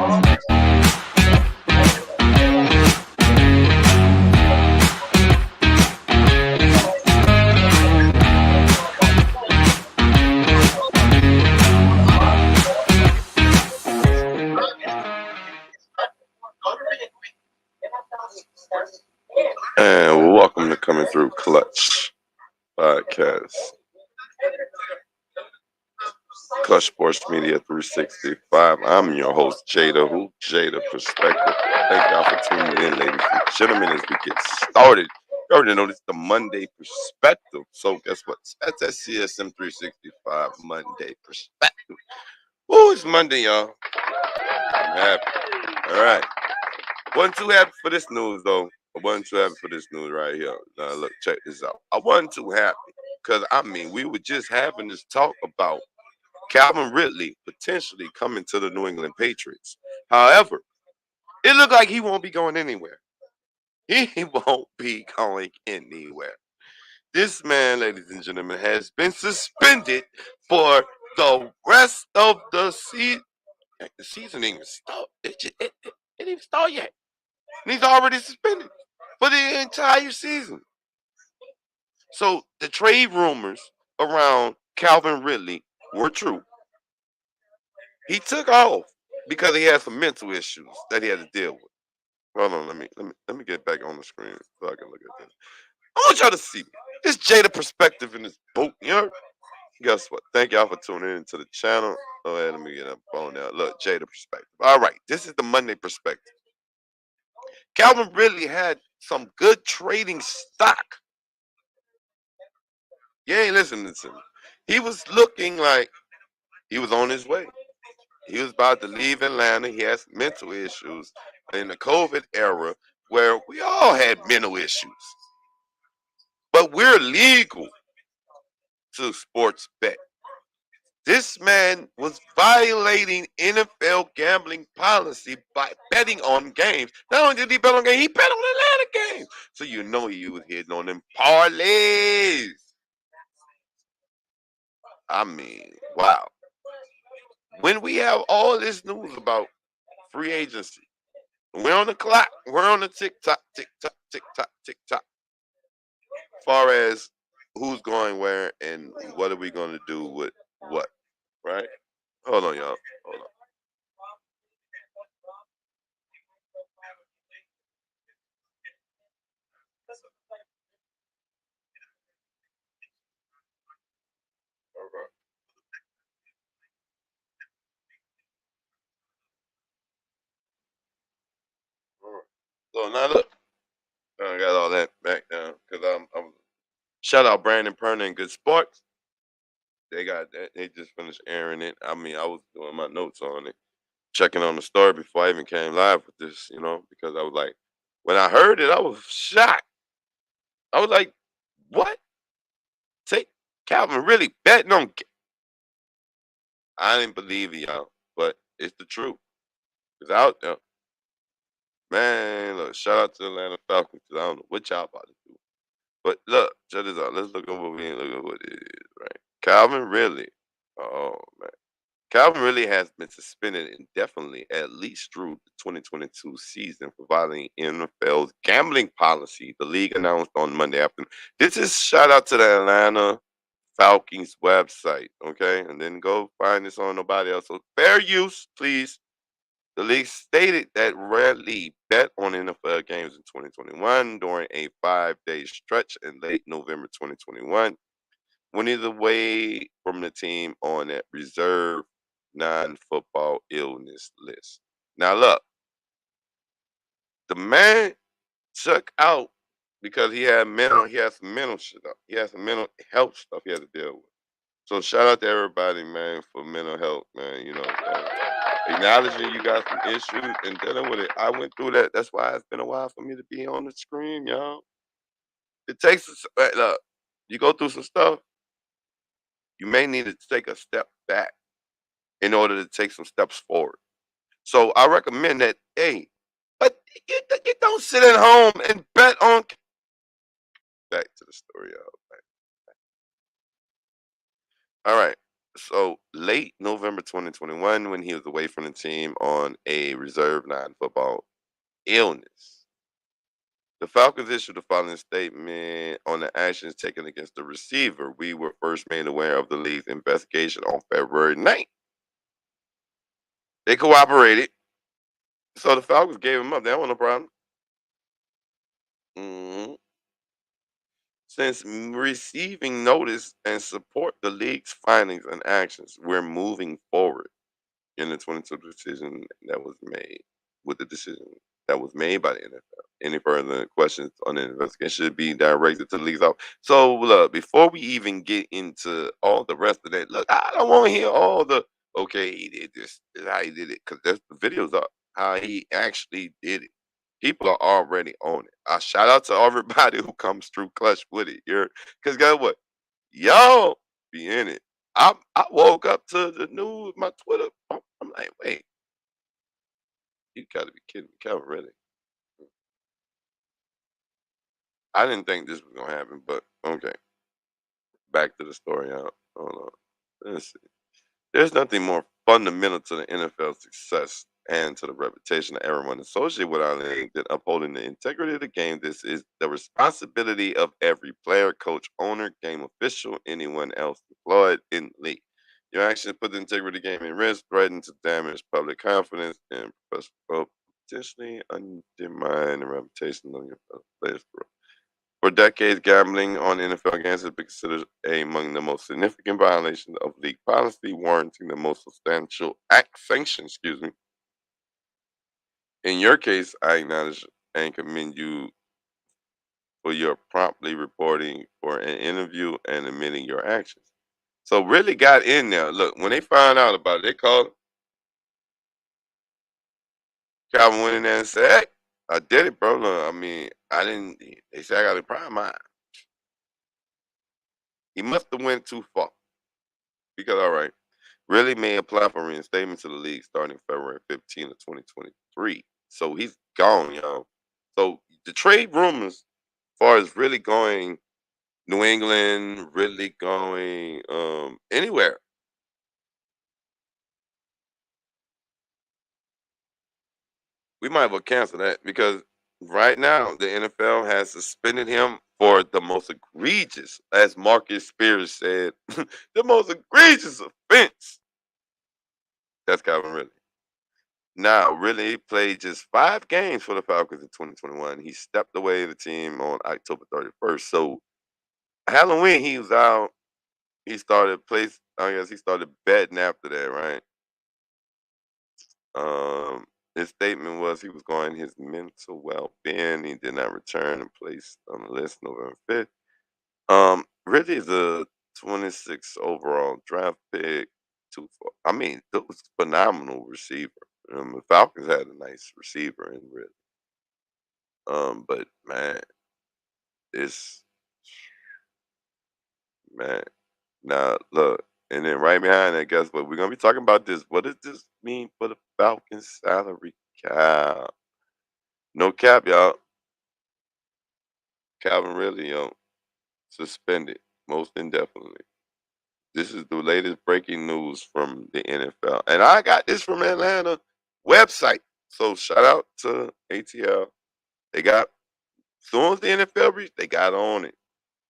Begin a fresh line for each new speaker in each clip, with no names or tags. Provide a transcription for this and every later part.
And welcome to Coming Through Clutch Podcast. Clutch Sports Media 365. I'm your host, Jada, who Jada Perspective. Thank y'all for tuning in, ladies and gentlemen, as we get started. You already know this is the Monday Perspective. So guess what? That's that CSM 365 Monday Perspective. Oh, it's Monday, y'all. I'm happy. All right. Wasn't too happy for this news, though. I wasn't too happy for this news right here. Now, look, check this out. I wasn't too happy because, we were just having this talk about Calvin Ridley potentially coming to the New England Patriots. However, it looked like he won't be going anywhere. He won't be going anywhere. This man, ladies and gentlemen, has been suspended for the rest of the season. The season ain't even start. It didn't even start yet. And he's already suspended for the entire season. So the trade rumors around Calvin Ridley were true. He took off because he had some mental issues that he had to deal with. Hold on, let me get back on the screen so I can look at this. I want y'all to see this Jada Perspective in this boat. You know? Guess what? Thank y'all for tuning in to the channel. Oh, let me get a phone now. Look, Jada Perspective. All right, this is the Monday Perspective. Calvin Ridley had some good trading stock. You ain't listening to him. He was looking like he was on his way. He was about to leave Atlanta. He has mental issues in the COVID era where we all had mental issues. But we're legal to sports bet. This man was violating NFL gambling policy by betting on games. Not only did he bet on games, he bet on Atlanta games. So you know he was hitting on them parlays. Wow. When we have all this news about free agency, we're on the clock. We're on the tick-tock, tick-tock, tick-tock, tick-tock. As far as who's going where and what are we going to do with what, right? Hold on, y'all. Hold on. Okay. All right. So now look, I got all that back down because I'm shout out Brandon Perna and Good Sports. They got that. They just finished airing it. I was doing my notes on it, checking on the story before I even came live with this, because I was like, when I heard it, I was shocked. I was like, what? Take Calvin really betting on. I didn't believe it, y'all, but it's the truth. It's out there. Man, look, shout out to the Atlanta Falcons because I don't know what y'all about to do. But look, check this out. Let's look at what we ain't looking at what it is, right? Calvin Ridley. Oh, man. Calvin Ridley has been suspended indefinitely at least through the 2022 season for violating NFL's gambling policy, the league announced on Monday afternoon. This is shout out to the Atlanta Falcons website, okay? And then go find this on nobody else. So fair use, please. The league stated that Ridley bet on NFL games in 2021 during a 5-day stretch in late November 2021 when he's away from the team on that reserve non-football illness list. Now look, the man took out because he had some mental shit up. He has some mental health stuff he had to deal with. So shout out to everybody, man, for mental health, man. Acknowledging you got some issues and dealing with it. I went through that. That's why it's been a while for me to be on the screen, y'all. It takes look, you go through some stuff, you may need to take a step back in order to take some steps forward. So I recommend that, hey, but you don't sit at home and bet on. Back to the story, y'all. All right. So late November 2021, when he was away from the team on a reserve non-football illness, the Falcons issued the following statement on the actions taken against the receiver. We were first made aware of the league's investigation on February 9th. They cooperated, so the Falcons gave him up. That wasn't a problem. Mhm. Since receiving notice and support the league's findings and actions, we're moving forward in the 22 decision that was made with the decision that was made by the NFL. Any further questions on the investigation should be directed to the league's office. So look, before we even get into all the rest of that, look, I don't want to hear all the okay, he did this is how he did it, because there's the videos up how he actually did it. People are already on it. I shout out to everybody who comes through clutch with it. Because guess what? Y'all be in it. I woke up to the news, my Twitter. I'm like, wait, you gotta be kidding me, Calvin, really? I didn't think this was gonna happen, but okay. Back to the story. Hold on. Let's see. There's nothing more fundamental to the NFL's success and to the reputation of everyone associated with our league than upholding the integrity of the game. This is the responsibility of every player, coach, owner, game official, anyone else employed in the league. Your actions put the integrity of the game in risk, threaten to damage public confidence, and potentially undermine the reputation of your fellow players. For decades, gambling on NFL games has been considered among the most significant violations of league policy, warranting the most substantial act sanction. Excuse me. In your case, I acknowledge and commend you for your promptly reporting for an interview and admitting your actions. So really got in there. Look, when they found out about it, they called Calvin went in there and said, "Hey, I did it, bro. Look, I mean, I didn't." They said I got a prime mind. He must have went too far because all right. Really may apply for reinstatement to the league starting February 15th of 2023. So he's gone, y'all. So the trade rumors, as far as really going New England, really going anywhere, we might as well cancel that because right now the NFL has suspended him for the most egregious, as Marcus Spears said, the most egregious offense. That's Calvin Ridley. Now, really played just 5 games for the Falcons in 2021. He stepped away the team on October 31st. So Halloween, he was out. He started place. I guess he started betting after that, right? His statement was he was going his mental well-being. He did not return and placed on the list November 5th. Really is a 26 overall draft pick. I mean, it was phenomenal receiver. The Falcons had a nice receiver in Ridley. But man, it's man. Now look, and then right behind that, guess what? We're gonna be talking about this. What does this mean for the Falcons salary cap? No cap, y'all. Calvin really, suspended most indefinitely. This is the latest breaking news from the NFL. And I got this from Atlanta website. So shout out to ATL. They got as soon as the NFL reached, they got on it.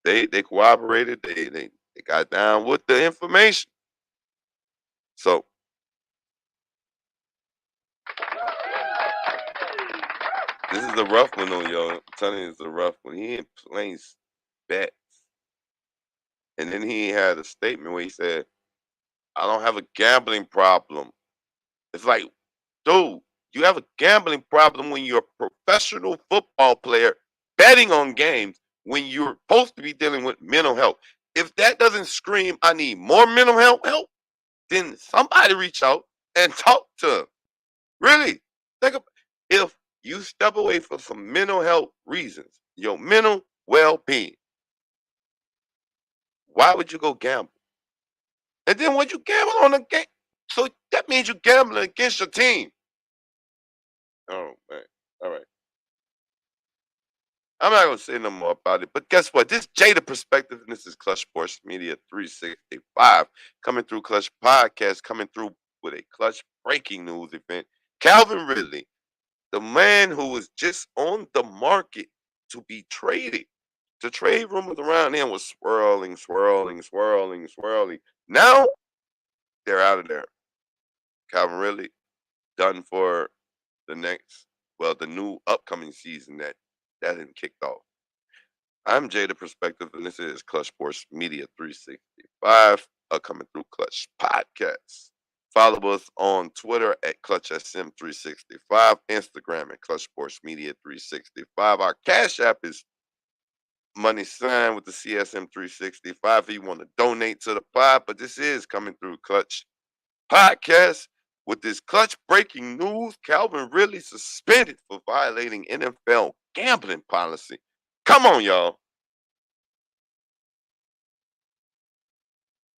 They cooperated. They got down with the information. So this is a rough one though, yo. I'm telling you, it's a rough one. He ain't placed bets, and then he had a statement where he said, "I don't have a gambling problem." It's like, dude, you have a gambling problem when you're a professional football player betting on games when you're supposed to be dealing with mental health. If that doesn't scream, I need more mental health help, then somebody reach out and talk to him. Really, think of if you step away for some mental health reasons, your mental well-being. Why would you go gamble? And then when you gamble on a game, so that means you're gambling against your team. Oh man, all right. I'm not gonna say no more about it. But guess what? This Jada Perspective, and this is Clutch Sports Media 365 coming through Clutch Podcast, coming through with a Clutch breaking news event. Calvin Ridley, the man who was just on the market to be traded. The trade rumors around him was swirling, swirling, swirling, swirling. Now they're out of there. Calvin Ridley done for the next, well, the new upcoming season that hasn't kicked off. I'm Jada Perspective, and this is Clutch Sports Media 365, coming through Clutch Podcast. Follow us on Twitter at ClutchSM365, Instagram at Clutch Sports Media 365. Our Cash App is money sign with the CSM365 if you want to donate to the pod. But this is coming through Clutch Podcast with this Clutch breaking news. Calvin Ridley suspended for violating NFL gambling policy. Come on, y'all.